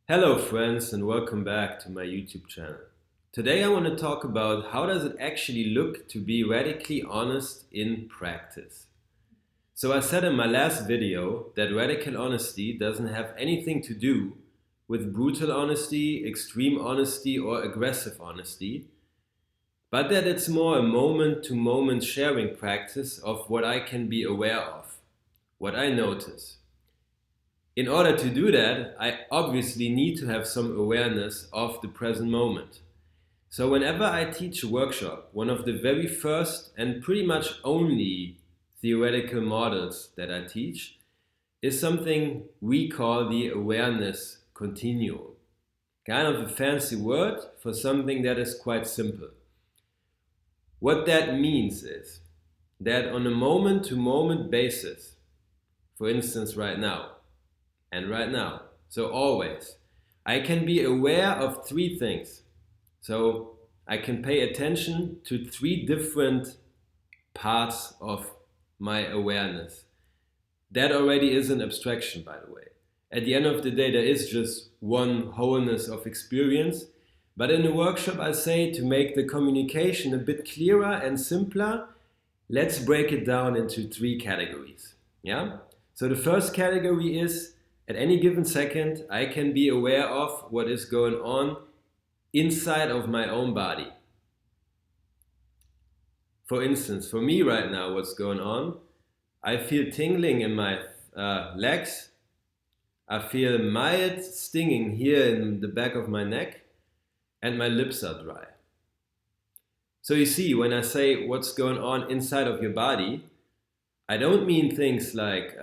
Hello friends and welcome back to my YouTube channel. Today I want to talk about how does it actually look to be radically honest in practice. So I said in my last video that radical honesty doesn't have anything to do with brutal honesty, extreme honesty or aggressive honesty, but that it's more a moment-to-moment sharing practice of what I can be aware of, what I notice. In order to do that, I obviously need to have some awareness of the present moment. So whenever I teach a workshop, one of the very first and pretty much only theoretical models that I teach is something we call the awareness continuum. Kind of a fancy word for something that is quite simple. What that means is that on a moment-to-moment basis, for instance right now, and right now, so always, I can be aware of three things. So I can pay attention to three different parts of my awareness. That already is an abstraction, by the way. At the end of the day, there is just one wholeness of experience. But in the workshop, I say to make the communication a bit clearer and simpler, let's break it down into three categories. Yeah? So the first category is at any given second, I can be aware of what is going on inside of my own body. For instance, for me right now, what's going on, I feel tingling in my legs. I feel mild stinging here in the back of my neck, and my lips are dry. So you see, when I say what's going on inside of your body, I don't mean things like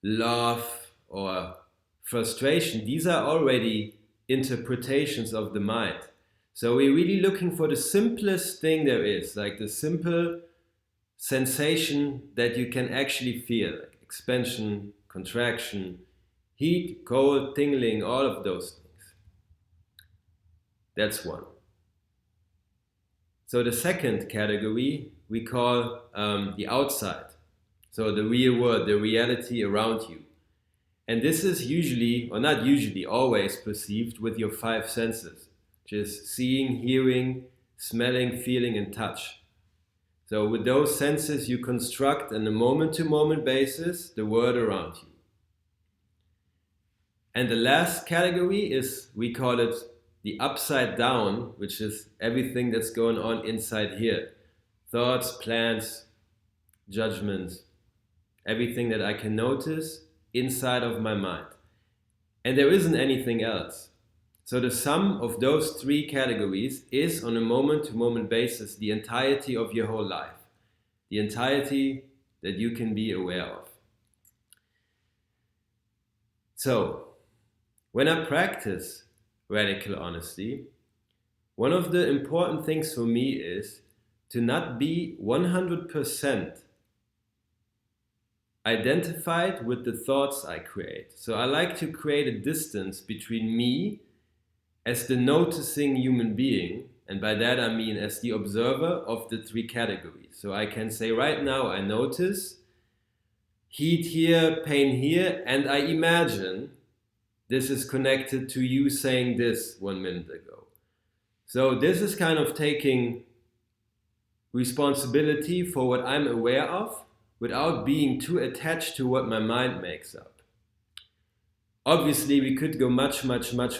love or frustration. These are already interpretations of the mind. So we're really looking for the simplest thing there is, like the simple sensation that you can actually feel, like expansion, contraction, heat, cold, tingling, all of those things. That's one. So the second category we call the outside. So the real world, the reality around you. And this is usually, or not usually, always perceived with your five senses, which is seeing, hearing, smelling, feeling, and touch. So with those senses, you construct on a moment-to-moment basis the world around you. And the last category is, we call it the upside down, which is everything that's going on inside here. Thoughts, plans, judgments, everything that I can notice inside of my mind. And there isn't anything else. So the sum of those three categories is on a moment-to-moment basis the entirety of your whole life. The entirety that you can be aware of. So, when I practice radical honesty, one of the important things for me is to not be 100% identified with the thoughts I create. So I like to create a distance between me as the noticing human being, and by that I mean as the observer of the three categories. So I can say right now I notice heat here, pain here, and I imagine this is connected to you saying this 1 minute ago. So this is kind of taking responsibility for what I'm aware of, without being too attached to what my mind makes up. Obviously, we could go much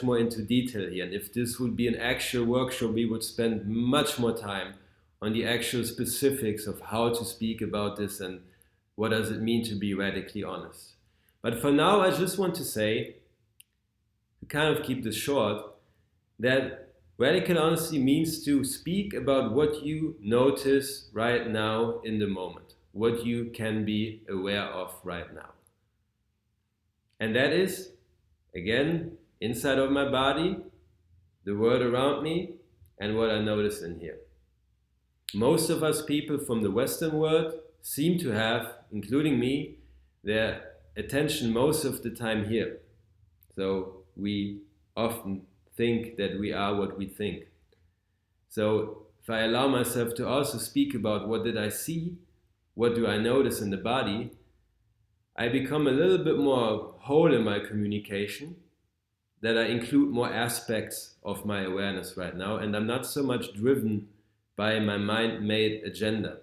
more into detail here. And if this would be an actual workshop, we would spend much more time on the actual specifics of how to speak about this and what does it mean to be radically honest. But for now, I just want to say, to kind of keep this short, that radical honesty means to speak about what you notice right now in the moment. What you can be aware of right now. And that is, again, inside of my body, the world around me, and what I notice in here. Most of us people from the Western world seem to have, including me, their attention most of the time here. So we often think that we are what we think. So if I allow myself to also speak about what did I see, what do I notice in the body, I become a little bit more whole in my communication that I include more aspects of my awareness right now, and I'm not so much driven by my mind-made agenda.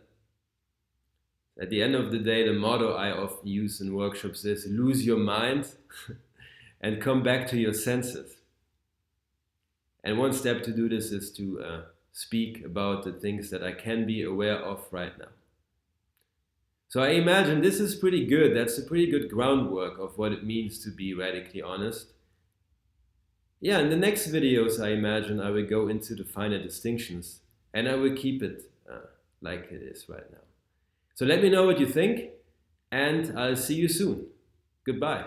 At the end of the day, the motto I often use in workshops is lose your mind and come back to your senses. And one step to do this is to speak about the things that I can be aware of right now. So I imagine this is pretty good. That's a pretty good groundwork of what it means to be radically honest. Yeah, in the next videos, I imagine I will go into the finer distinctions and I will keep it like it is right now. So let me know what you think, and I'll see you soon. Goodbye.